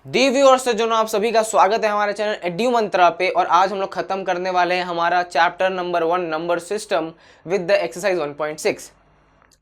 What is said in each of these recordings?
The viewers से जो आप सभी का स्वागत है हमारे चैनल एड्यू मंत्रा पे। और आज हम लोग खत्म करने वाले हैं हमारा chapter number 1 number system with the exercise 1.6।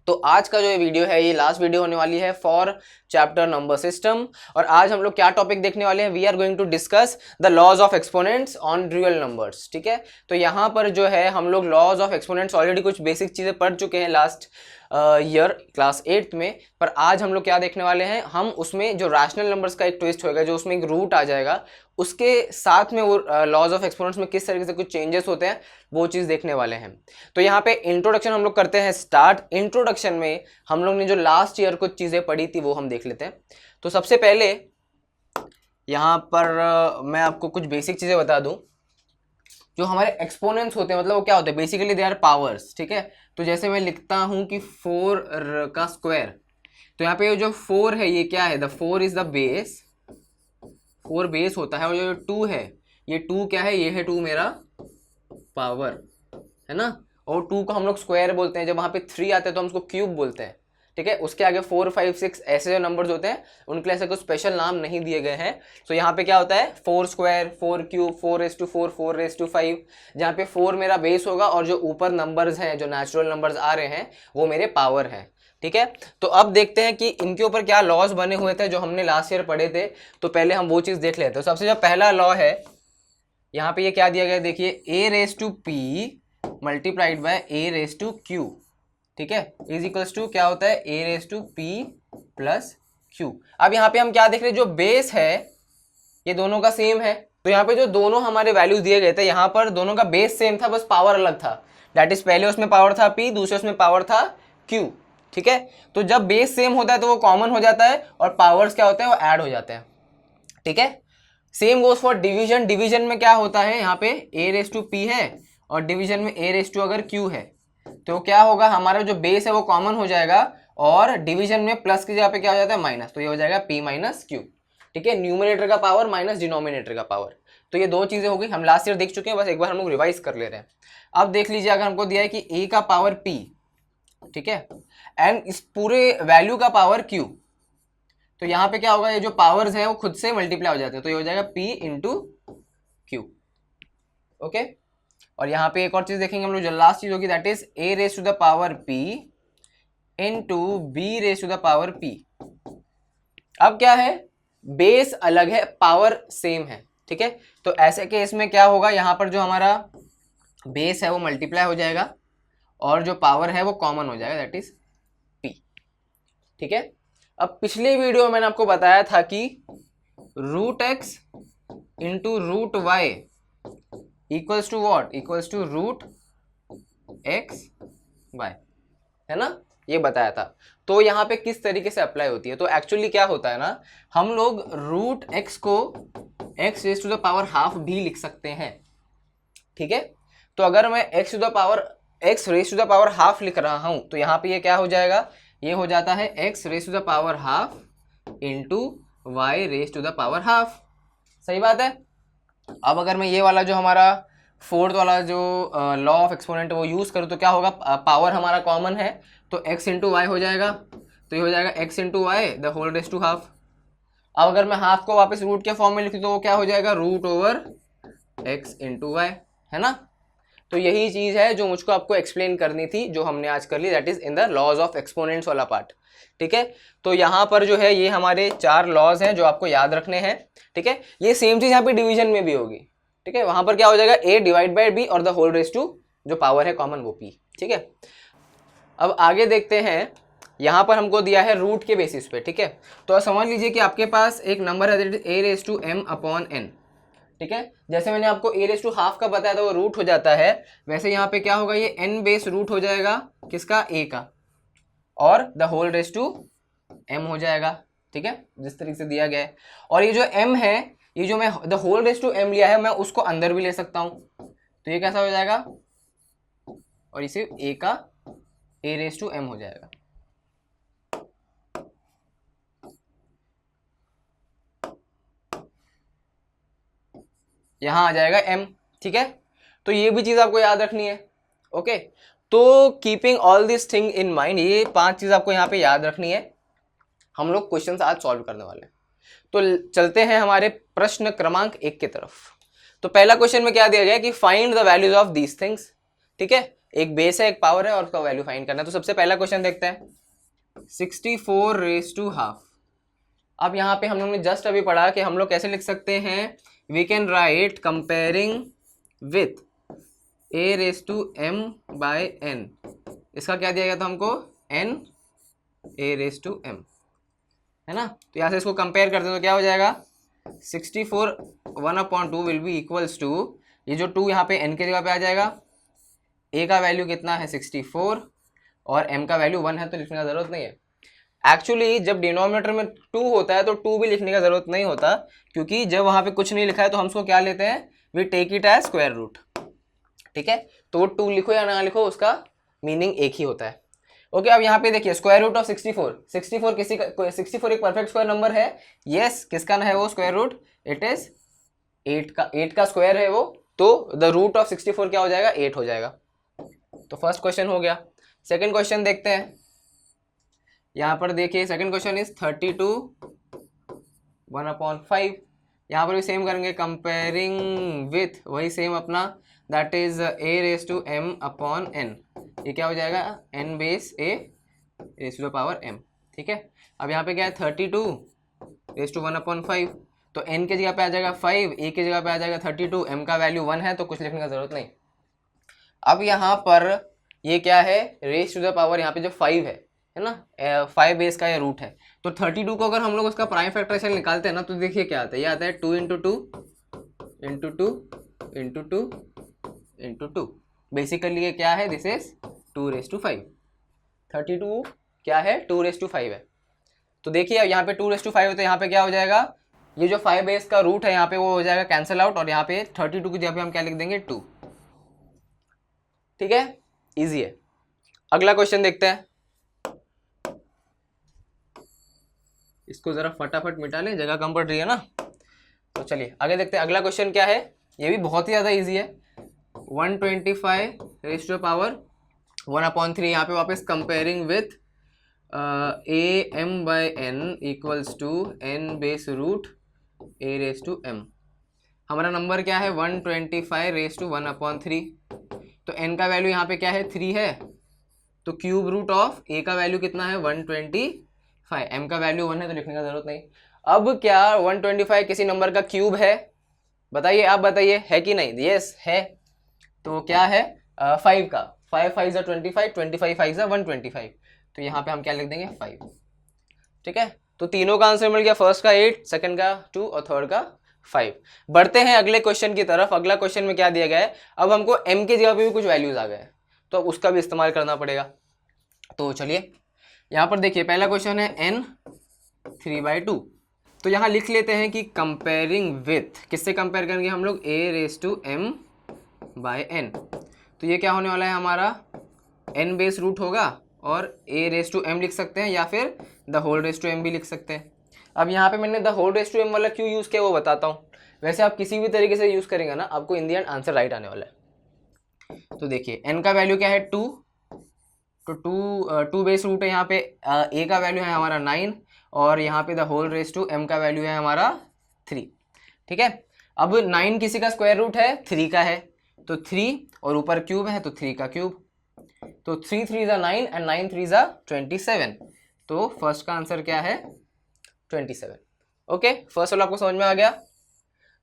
तो आज का जो ये वीडियो है ये लास्ट वीडियो होने वाली है फॉर चैप्टर नंबर सिस्टम। और आज हम लोग क्या टॉपिक देखने वाले हैं, we are going to discuss the laws of exponents on real numbers. ठीक है, तो यहाँ पर जो है हम लोग लॉज ऑफ एक्सपोनेंट्स ऑलरेडी कुछ बेसिक चीज़ें पढ़ चुके हैं लास्ट ईयर क्लास 8th में। पर आज हम लोग क्या देखने वाले हैं, हम उसमें जो रैशनल नंबर्स का एक ट्विस्ट होएगा, जो उसमें एक रूट आ जाएगा, उसके साथ में वो लॉज ऑफ एक्सपोनेंट्स में किस तरीके से कुछ चेंजेस होते हैं वो चीज़ देखने वाले हैं। तो यहाँ पे इंट्रोडक्शन हम लोग करते हैं स्टार्ट। इंट्रोडक्शन में हम लोग ने जो लास्ट ईयर कुछ चीज़ें पढ़ी थी वो हम देख लेते हैं। तो सबसे पहले यहाँ पर मैं आपको कुछ बेसिक चीज़ें बता दूँ। जो हमारे एक्सपोनेंट्स होते हैं मतलब वो क्या होते हैं, बेसिकली दे आर पावर्स। ठीक है, तो जैसे मैं लिखता हूँ कि 4 का स्क्वायर, तो यहाँ पे जो 4 है ये क्या है, the 4 is the base, 4 base होता है। और जो 2 है ये 2 क्या है, ये है 2 मेरा पावर है ना। और 2 को हम लोग स्क्वायर बोलते हैं, जब वहाँ पे 3 आते हैं तो हम उसको क्यूब बोलते हैं। ठीक है, उसके आगे 4, 5, 6 ऐसे जो नंबर्स होते हैं उनके लिए ऐसे कोई स्पेशल नाम नहीं दिए गए हैं। तो यहाँ पे क्या होता है, 4 स्क्वायर, 4 क्यूब, 4:4, 4:5, जहाँ पे 4 मेरा बेस होगा और जो ऊपर नंबर्स हैं, जो नेचुरल नंबर्स आ रहे हैं वो मेरे पावर हैं। ठीक है, तो अब देखते हैं कि इनके ऊपर क्या लॉज बने हुए थे जो हमने लास्ट ईयर पढ़े थे। तो पहले हम वो चीज़ देख लेते हैं। तो सबसे जो पहला लॉ है यहाँ पे ये क्या दिया गया, देखिए a⁻p मल्टीप्लाइड बाय a⁻q। ठीक है, इज इक्वल्स टू क्या होता है, a⁻p प्लस q। अब यहाँ पे हम क्या देख रहे हैं, जो बेस है ये दोनों का सेम है। तो यहाँ पे जो दोनों हमारे वैल्यूज दिए गए थे, यहाँ पर दोनों का बेस सेम था, बस पावर अलग था। दैट इज पहले उसमें पावर था p, दूसरे उसमें पावर था q। ठीक है, तो जब बेस सेम होता है तो वो कॉमन हो जाता है और पावर्स क्या होते हैं वो ऐड हो जाते हैं। ठीक है, same goes for division. Division में क्या होता है, यहाँ पे a⁻p है और डिवीजन में a⁻ अगर q है तो क्या होगा, हमारा जो बेस है वो कॉमन हो जाएगा और डिवीजन में प्लस की जगह पे क्या हो जाता है माइनस, तो ये हो जाएगा p माइनस q। ठीक है, न्यूमरेटर का पावर माइनस डिनोमिनेटर का पावर। तो ये दो चीजें हो गई, हम लास्ट ईयर देख चुके हैं, बस एक बार हम लोग रिवाइज कर ले रहे हैं। अब देख लीजिए, अगर हमको दिया है कि a का पावर p, ठीक है, एंड इस पूरे वैल्यू का पावर q, तो यहाँ पे क्या होगा, ये जो पावर्स हैं वो खुद से मल्टीप्लाई हो जाते हैं, तो ये हो जाएगा p इंटू क्यू। ओके, और यहाँ पे एक और चीज देखेंगे हम लोग, जो लास्ट चीज होगी that is a⁻p into b⁻p। अब क्या है, बेस अलग है, पावर सेम है। ठीक है, तो ऐसे केस में क्या होगा, यहाँ पर जो हमारा बेस है वो मल्टीप्लाई हो जाएगा और जो पावर है वो कॉमन हो जाएगा, दैट इज p। ठीक है, अब पिछले वीडियो में मैंने आपको बताया था कि √x into √y equals to what, equals to √x/y, है ना, ये बताया था। तो यहाँ पे किस तरीके से अप्लाई होती है, तो एक्चुअली क्या होता है ना, हम लोग √x को x⁻½ भी लिख सकते हैं। ठीक है, तो अगर मैं x⁻½ लिख रहा हूं तो यहाँ पे ये क्या हो जाएगा, ये हो जाता है x⁻½ इंटू y⁻½ सही बात है। अब अगर मैं ये वाला जो हमारा फोर्थ वाला जो लॉ ऑफ एक्सपोनेंट वो यूज करूँ तो क्या होगा, पावर हमारा कॉमन है तो x इंटू वाई हो जाएगा, तो ये हो जाएगा x into Y the whole raise to half. अब अगर मैं हाफ को वापस रूट के फॉर्म में लिखूँ तो वो क्या हो जाएगा, √x इंटू वाई, है ना। तो यही चीज है जो मुझको आपको एक्सप्लेन करनी थी, जो हमने आज कर ली, that is in the laws of exponents वाला पार्ट। ठीक है, तो यहाँ पर जो है ये हमारे 4 लॉज हैं जो आपको याद रखने हैं। ठीक है, ये सेम चीज यहाँ पे डिवीजन में भी होगी। ठीक है, वहां पर क्या हो जाएगा, a/b और द होल रेज टू जो पावर है कॉमन वो p। ठीक है, अब आगे देखते हैं, यहाँ पर हमको दिया है रूट के बेसिस पे। ठीक है, तो समझ लीजिए कि आपके पास एक नंबर है a⁻m/n। ठीक है, जैसे मैंने आपको a⁻½ का बताया था वो रूट हो जाता है, वैसे यहाँ पे क्या होगा, ये n बेस रूट हो जाएगा किसका, a का, और the whole raise to m हो जाएगा। ठीक है, जिस तरीके से दिया गया है। और ये जो m है, ये जो मैं the whole raise to m लिया है, मैं उसको अंदर भी ले सकता हूँ, तो ये कैसा हो जाएगा, और इसे a का a⁻m हो जाएगा। यहां आ जाएगा m। ठीक है, तो ये भी चीज आपको याद रखनी है। ओके, तो keeping all this thing in mind, ये 5 चीज आपको यहाँ पे याद रखनी है। हम लोग क्वेश्चंस आज सॉल्व करने वाले हैं। तो चलते हैं हमारे प्रश्न क्रमांक 1 की तरफ। तो पहला क्वेश्चन में क्या दिया गया कि find the values of these things. ठीक है, एक बेस है, एक पावर है और उसका वैल्यू फाइंड करना है। तो सबसे पहला क्वेश्चन देखते हैं, 64 रेज टू हाफ। अब यहाँ पे हम लोग ने जस्ट अभी पढ़ा कि हम लोग कैसे लिख सकते हैं, we can write comparing with a raise to m by n। इसका क्या दिया गया था हमको, n a raise to m, है ना। तो यहाँ से इसको कंपेयर करते हैं तो क्या हो जाएगा, 64 1/2 विल बी इक्वल्स टू, ये जो 2 यहाँ पे n के जगह पे आ जाएगा, a का वैल्यू कितना है 64 और m का वैल्यू 1 है तो लिखने का जरूरत नहीं है। एक्चुअली जब डिनोमिनेटर में 2 होता है तो 2 भी लिखने का जरूरत नहीं होता, क्योंकि जब वहाँ पे कुछ नहीं लिखा है तो हम उसको क्या लेते हैं, we take it as square root. ठीक है, तो 2 लिखो या ना लिखो उसका मीनिंग एक ही होता है। ओके, अब यहाँ पे देखिए स्क्वायर रूट ऑफ 64, 64 किसी का, 64 एक परफेक्ट स्क्वायर नंबर है। यस, किसका है वो स्क्वायर रूट, इट इज 8 का स्क्वायर है वो, तो द रूट ऑफ 64 क्या हो जाएगा, 8 हो जाएगा। तो फर्स्ट क्वेश्चन हो गया। सेकंड क्वेश्चन देखते हैं, यहाँ पर देखिए सेकंड क्वेश्चन इज 32 1/5। यहाँ पर भी सेम करेंगे, कंपेयरिंग विथ वही सेम अपना, that is a raise to m upon n। ये क्या हो जाएगा, n base a raise to the power m। ठीक है, अब यहाँ पे क्या है 32 रेज टू 1/5, तो n के जगह पे आ जाएगा 5, a के जगह पे आ जाएगा 32, m का वैल्यू 1 है तो कुछ लिखने का जरूरत नहीं। अब यहाँ पर ये क्या है, रेज टू द पावर, यहाँ पे जो 5 है ना, 5 बेस का ये रूट है। तो 32 को अगर हम लोग उसका प्राइम फैक्टराइजेशन निकालते हैं ना, तो देखिए क्या आता है, ये आता है 2 × 2 × 2 × 2 × 2। बेसिकली ये क्या है, दिस इज 2 रेज टू 5। 32 क्या है, 2 रेज टू 5 है। तो देखिए यहाँ पे 2 रेज टू 5 है तो यहाँ पे क्या हो जाएगा, ये जो 5 बेस का रूट है यहाँ पे वो हो जाएगा कैंसिल आउट, और यहाँ पे 32 की जगह पे हम क्या लिख देंगे, 2। ठीक है, इजी है। अगला क्वेश्चन देखते हैं, इसको जरा फटाफट मिटा लें, जगह कम पड़ रही है ना। तो चलिए आगे देखते हैं, अगला क्वेश्चन क्या है, ये भी बहुत ही ज़्यादा इजी है। 125 रेज टू पावर 1/3, यहाँ पे वापस comparing with a m by n equals to n base root a raise to m। हमारा नंबर क्या है, 125 रेज टू 1/3। तो n का वैल्यू यहाँ पे क्या है, 3 है, तो क्यूब रूट ऑफ a का वैल्यू कितना है 125, m का वैल्यू 1 है तो लिखने का जरूरत नहीं। अब क्या 125 किसी नंबर का क्यूब है, बताइए, आप बताइए है कि नहीं। यस है, तो क्या है 5 का, 5 5 ज़ा 25, 25 5 ज़ा 125, तो यहाँ पे हम क्या लिख देंगे 5। ठीक है, तो तीनों का आंसर मिल गया, फर्स्ट का 8, सेकंड का 2 और थर्ड का 5। बढ़ते हैं अगले क्वेश्चन की तरफ। अगला क्वेश्चन में क्या दिया गया है, अब हमको m की जगह पे भी कुछ वैल्यूज आ गए तो अब उसका भी इस्तेमाल करना पड़ेगा। तो चलिए यहाँ पर देखिए, पहला क्वेश्चन है n 3/2। तो यहाँ लिख लेते हैं कि कंपेयरिंग विथ, किससे कंपेयर करेंगे हम लोग, a raise to m by n। तो ये क्या होने वाला है हमारा, n बेस रूट होगा और a रेज टू m लिख सकते हैं या फिर the whole raise to m भी लिख सकते हैं। अब यहाँ पे मैंने the whole raise to m वाला क्यों यूज़ किया वो बताता हूँ। वैसे आप किसी भी तरीके से यूज़ करेंगे ना, आपको in the end answer right आने वाला है। तो देखिए n का वैल्यू क्या है 2, तो 2 बेस रूट है यहाँ पे, a का वैल्यू है हमारा 9 और यहाँ पे the whole raise to m का वैल्यू है हमारा 3। ठीक है, अब 9 किसी का स्क्वायर रूट है, 3 का है, तो 3 और ऊपर क्यूब है तो 3 का क्यूब, तो 3 3 ज़ा 9 एंड 9 3 ज़ा 27। तो फर्स्ट का आंसर क्या है 27। ओके, फर्स्ट वाला आपको समझ में आ गया।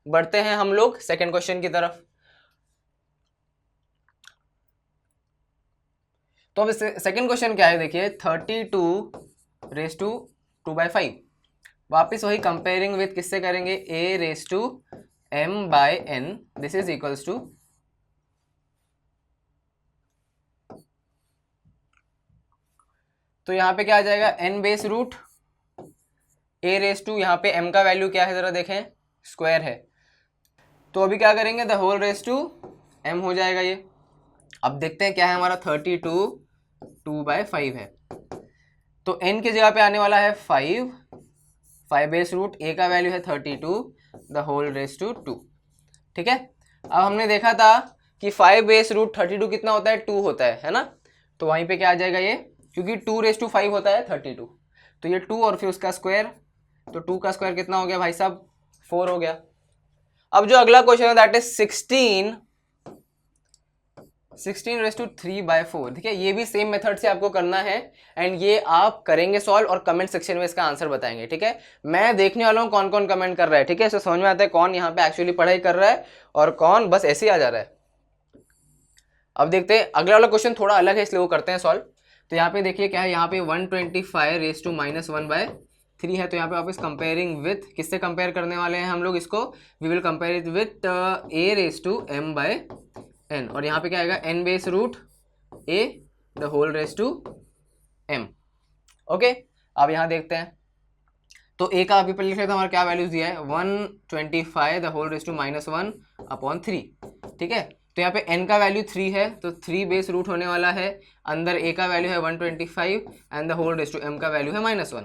बढ़ते हैं हम लोग सेकंड क्वेश्चन की तरफ। तो अब सेकंड क्वेश्चन क्या है, देखिए 32 रेज टू 2/5। वापिस वही कंपेयरिंग विथ, किससे करेंगे, a raise to m by n, this is equals to, तो यहाँ पे क्या आ जाएगा n base root a raise to, यहाँ पे m का वैल्यू क्या है जरा देखें, स्क्वायर है, तो अभी क्या करेंगे the whole raise to m हो जाएगा ये। अब देखते हैं क्या है हमारा 32 2/5 है, तो n की जगह पे आने वाला है 5 बेस रूट, a का वैल्यू है 32 द होल रेज टू 2। ठीक है, अब हमने देखा था कि 5 बेस रूट 32 कितना होता है, 2 होता है ना, तो वहीं पे क्या आ जाएगा ये, क्योंकि 2 रेज टू 5 होता है 32, तो ये 2 और फिर उसका स्क्वायर, तो 2 का स्क्वायर कितना हो गया भाई साहब, 4 हो गया। अब जो अगला क्वेश्चन है दैट इज 16 रेस टू 3/4। ठीक है, ये भी सेम मेथड से आपको करना है एंड ये आप करेंगे सॉल्व और कमेंट सेक्शन में इसका आंसर बताएंगे। ठीक है, मैं देखने वाला हूँ कौन कौन कमेंट कर रहा है। ठीक है, इससे समझ में आता है कौन यहाँ पे एक्चुअली पढ़ाई कर रहा है और कौन बस ऐसे ही आ जा रहा है। अब देखते हैं अगला वाला क्वेश्चन थोड़ा अलग है, इसलिए वो करते हैं सॉल्व। तो यहाँ पे देखिए क्या है, यहाँ पे 125 रेस टू -1/3 है। तो यहाँ पे वापस कंपेयरिंग विथ, किससे कंपेयर करने वाले हैं हम लोग इसको, we will compare it with a raise to m/n, और यहाँ पे क्या आएगा n base root a the whole raise to m। Okay, अब यहाँ देखते हैं। तो a का अभी पहले लिख रहे थे हमारा क्या वैल्यूज दिया है, 125 द होल रेस टू -1/3। ठीक है, तो यहाँ पे n का वैल्यू 3 है, तो 3 बेस रूट होने वाला है, अंदर a का वैल्यू है 125 and the whole raise to m का वैल्यू है -1।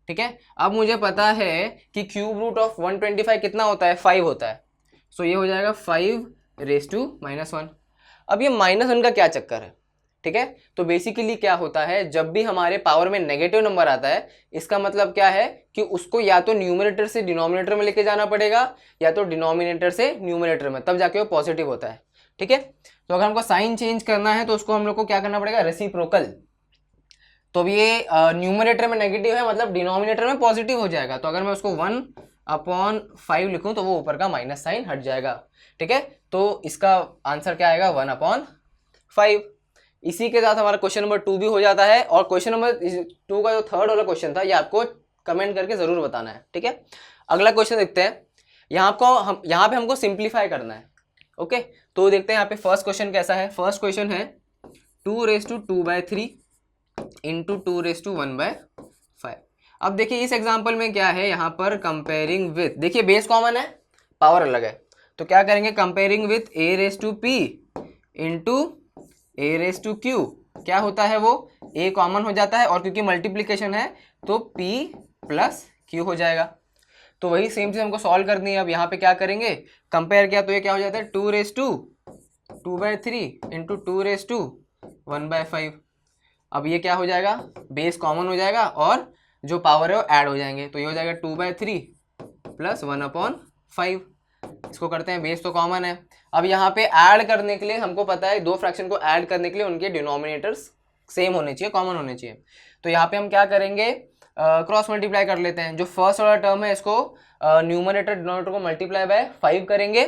ठीक है, अब मुझे पता है कि क्यूब रूट ऑफ 125 कितना होता है, 5 होता है। सो ये हो जाएगा 5 रेस टू -1। अब ये -1 का क्या चक्कर है, ठीक है, तो बेसिकली क्या होता है, जब भी हमारे पावर में नेगेटिव नंबर आता है, इसका मतलब क्या है कि उसको या तो न्यूमरेटर से डिनोमिनेटर में लेके जाना पड़ेगा या तो डिनोमिनेटर से न्यूमरेटर में, तब जाके वो पॉजिटिव होता है। ठीक है, तो अगर हमको साइन चेंज करना है तो उसको हम लोग को क्या करना पड़ेगा, रेसिप्रोकल। तो अब ये न्यूमरेटर में नेगेटिव है, मतलब डिनोमिनेटर में पॉजिटिव हो जाएगा। तो अगर मैं उसको 1/5 लिखूं तो वो ऊपर का माइनस साइन हट जाएगा। ठीक है, तो इसका आंसर क्या आएगा, 1/5। इसी के साथ हमारा क्वेश्चन नंबर 2 भी हो जाता है। और क्वेश्चन नंबर 2 का जो थर्ड वाला क्वेश्चन था, ये आपको कमेंट करके जरूर बताना है। ठीक है, अगला क्वेश्चन देखते हैं। यहाँ पे हमको सिंप्लीफाई करना है। ओके, तो देखते हैं यहाँ पे फर्स्ट क्वेश्चन कैसा है। फर्स्ट क्वेश्चन है 2 raise to 2/3 into 2 raise to 1/5। अब देखिए इस एग्जाम्पल में क्या है, यहाँ पर कंपेयरिंग विथ, देखिए बेस कॉमन है, पावर अलग है, तो क्या करेंगे, comparing with a raise to p into a raise to q। क्या होता है वो, a कॉमन हो जाता है और क्योंकि मल्टीप्लीकेशन है तो p प्लस q हो जाएगा। तो वही सेम चीज हमको सॉल्व करनी है। अब यहाँ पे क्या करेंगे, कंपेयर किया तो ये क्या हो जाता है, 2 raise to 2/3 into 2 raise to 1/5। अब ये क्या हो जाएगा, बेस कॉमन हो जाएगा और जो पावर है वो ऐड हो जाएंगे, तो ये हो जाएगा 2/3 प्लस 1/5। इसको करते हैं, बेस तो कॉमन है। अब यहाँ पे ऐड करने के लिए हमको पता है, दो फ्रैक्शन को ऐड करने के लिए उनके डिनोमिनेटर्स सेम होने चाहिए, कॉमन होने चाहिए। तो यहाँ पे हम क्या करेंगे, क्रॉस मल्टीप्लाई कर लेते हैं। जो फर्स्ट वाला टर्म है इसको न्यूमरेटर डिनोमिनेटर को मल्टीप्लाई बाय 5 करेंगे,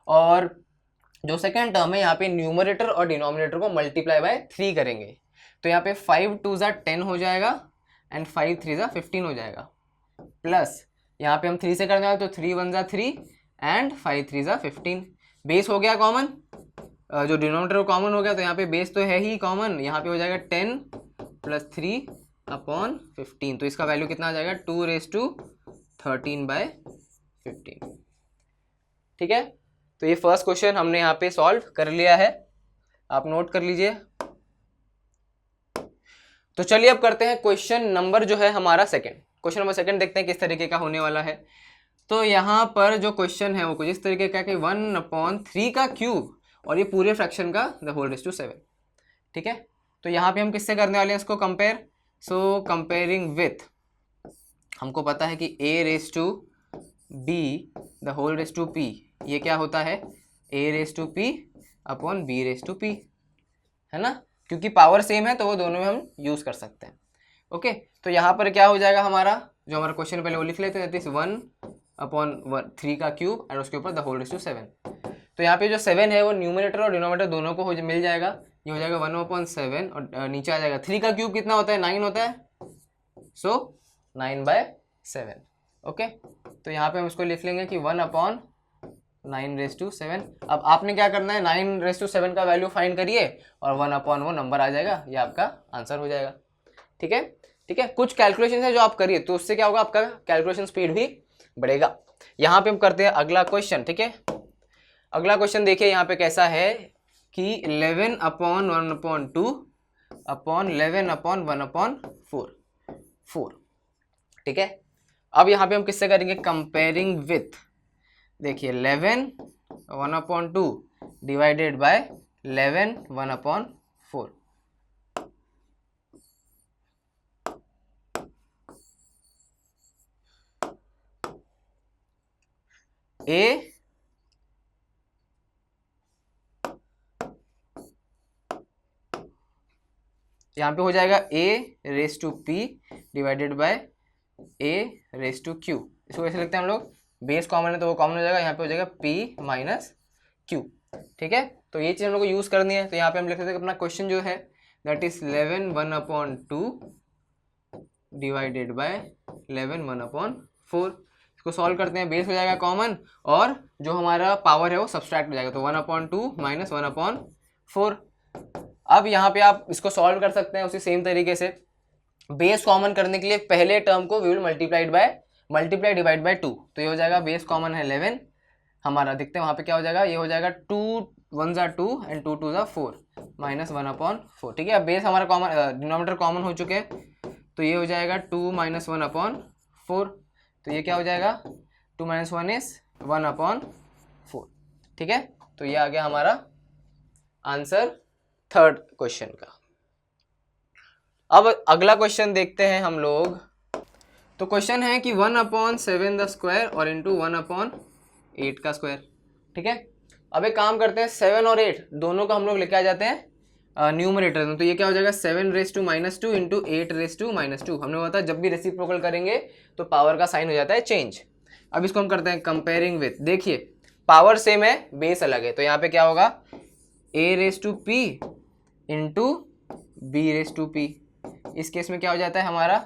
और जो सेकेंड टर्म है यहाँ पे न्यूमरेटर और डिनोमिनेटर को मल्टीप्लाई बाय 3 करेंगे। तो यहाँ पे 5 2 ज़ा 10 हो जाएगा एंड 5 3 ज़ा 15 हो जाएगा, प्लस यहाँ पे हम 3 से करने वाले तो 3 1 ज़ा 3 एंड 5 3 ज़ा 15। बेस हो गया कॉमन, जो डिनोमिनेटर कॉमन हो गया, तो यहाँ पे बेस तो है ही कॉमन, यहाँ पे हो जाएगा 10 प्लस 3/15। तो इसका वैल्यू कितना आ जाएगा, 2 रेस टू 13/15। ठीक है, तो ये फर्स्ट क्वेश्चन हमने यहाँ पे सॉल्व कर लिया है, आप नोट कर लीजिए। तो चलिए अब करते हैं क्वेश्चन नंबर जो है हमारा सेकंड। क्वेश्चन नंबर सेकंड देखते हैं किस तरीके का होने वाला है। तो यहाँ पर जो क्वेश्चन है वो कुछ इस तरीके का कि 1/3 का क्यूब और ये पूरे फ्रैक्शन का द होल रेस टू 7। ठीक है, तो यहाँ पे हम किससे करने वाले हैं इसको कंपेयर। सो कंपेयरिंग विथ, हमको पता है कि a raise to b the whole raise to p, ये क्या होता है, a raise to p upon b raise to p, है ना, क्योंकि पावर सेम है तो वो दोनों में हम यूज कर सकते हैं। ओके, तो यहाँ पर क्या हो जाएगा हमारा, जो हमारा क्वेश्चन पहले वो लिख लेते हैं, 1/3 का क्यूब और उसके ऊपर द होल रेस टू 7। तो यहाँ पे जो 7 है वो न्यूमरेटर और डिनोमिनेटर दोनों को मिल जाएगा, ये हो जाएगा 1/7 और नीचे आ जाएगा 3 का क्यूब कितना होता है, 9 होता है, सो 9/7। ओके, तो यहाँ पे हम इसको लिख लेंगे कि 1/9 रेस टू 7। अब आपने क्या करना है, 9 रेस टू 7 का वैल्यू फाइंड करिए और 1/, वो नंबर आ जाएगा, ये आपका आंसर हो जाएगा। ठीक है, ठीक है, कुछ कैलकुलेशन है जो आप करिए तो उससे क्या होगा, आपका कैलकुलेशन स्पीड भी बढ़ेगा। यहाँ पे हम करते हैं अगला क्वेश्चन। ठीक है, अगला क्वेश्चन देखिए यहाँ पे कैसा है कि 11/1/2 अपॉन 11/1/4। ठीक है, अब यहाँ पे हम किससे करेंगे, कंपेयरिंग विथ, देखिए 11/1/2 डिवाइडेड बाय 11/1/4। ए यहाँ पे हो जाएगा a raise to p divided by a raise to q। इसको कैसे लिखते हैं हम लोग, बेस कॉमन है तो वो कॉमन हो जाएगा, यहाँ पे हो जाएगा p माइनस q। ठीक है, तो ये चीज़ हम लोग को यूज़ करनी है। तो यहाँ पे हम लिख सकते हैं अपना क्वेश्चन जो है दैट इज 11 1/2 डिवाइडेड बाय 11 1/4। इसको सॉल्व करते हैं, बेस हो जाएगा कॉमन और जो हमारा पावर है वो सब्सट्रैक्ट हो जाएगा, तो 1/2 माइनस 1/4। अब यहाँ पे आप इसको सॉल्व कर सकते हैं उसी सेम तरीके से। बेस कॉमन करने के लिए पहले टर्म को we will multiply divide by 2, तो ये हो जाएगा बेस कॉमन है 11 हमारा, देखते हैं वहाँ पे क्या हो जाएगा, ये हो जाएगा 2 1 ज़ा 2 एंड 2 2 ज़ा 4 माइनस 1/4। ठीक है, अब बेस हमारा कॉमन, डिनोमिनेटर कॉमन हो चुके हैं, तो ये हो जाएगा 2 माइनस 1/4। तो ये क्या हो जाएगा, 2 माइनस 1 इज 1/4। ठीक है, तो ये आ गया हमारा आंसर थर्ड क्वेश्चन का। अब अगला क्वेश्चन देखते हैं हम लोग। तो क्वेश्चन है कि 1/7 द स्क्वायर और इंटू 1/8 का स्क्वायर। ठीक है, अब एक काम करते हैं, 7 और 8 दोनों को हम लोग लेके आ जाते हैं न्यूमरेटर में। तो ये क्या हो जाएगा 7 raise to minus 2 into 8 raise to minus 2। हमने बताया जब भी रेसिप्रोकल करेंगे तो पावर का साइन हो जाता है चेंज। अब इसको हम करते हैं कंपेयरिंग विथ, देखिए पावर सेम है, बेस अलग है, तो यहाँ पे क्या होगा a raise to p into b raise to p. इस केस में क्या हो जाता है हमारा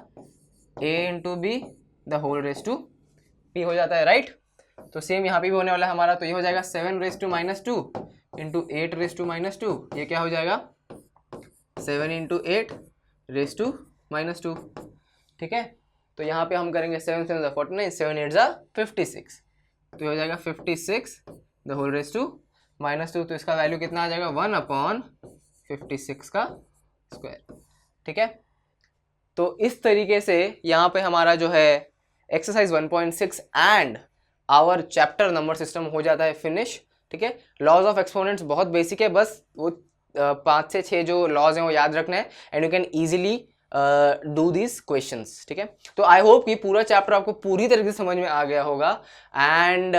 a into b the whole raise to p हो जाता है, राइट। तो सेम यहाँ पे भी होने वाला है हमारा, तो ये हो जाएगा 7 raise to minus 2 into 8 raise to minus 2। ये क्या हो जाएगा 7 इंटू 8 रेस टू माइनस 2। ठीक है, तो यहाँ पे हम करेंगे 7 7 49, 7 8 56, तो ये हो जाएगा 56 the whole raise to minus 2। तो इसका वैल्यू कितना आ जाएगा 1/56 का स्क्वायर। ठीक है, तो इस तरीके से यहाँ पे हमारा जो है exercise 1.6 and our chapter number system हो जाता है फिनिश। ठीक है, लॉज ऑफ एक्सपोनेंट्स बहुत बेसिक है, बस वो 5 से 6 जो लॉज हैं वो याद रखना है and you can easily do this questions. ठीक है, तो आई होप कि पूरा चैप्टर आपको पूरी तरीके से समझ में आ गया होगा एंड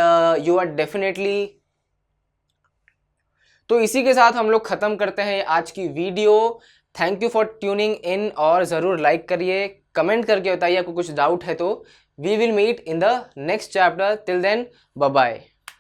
यू आर डेफिनेटली। तो इसी के साथ हम लोग खत्म करते हैं आज की video. Thank you for tuning in, और ज़रूर लाइक करिए, कमेंट करके बताइए आपको कुछ डाउट है तो। We will meet in the next chapter, till then bye bye.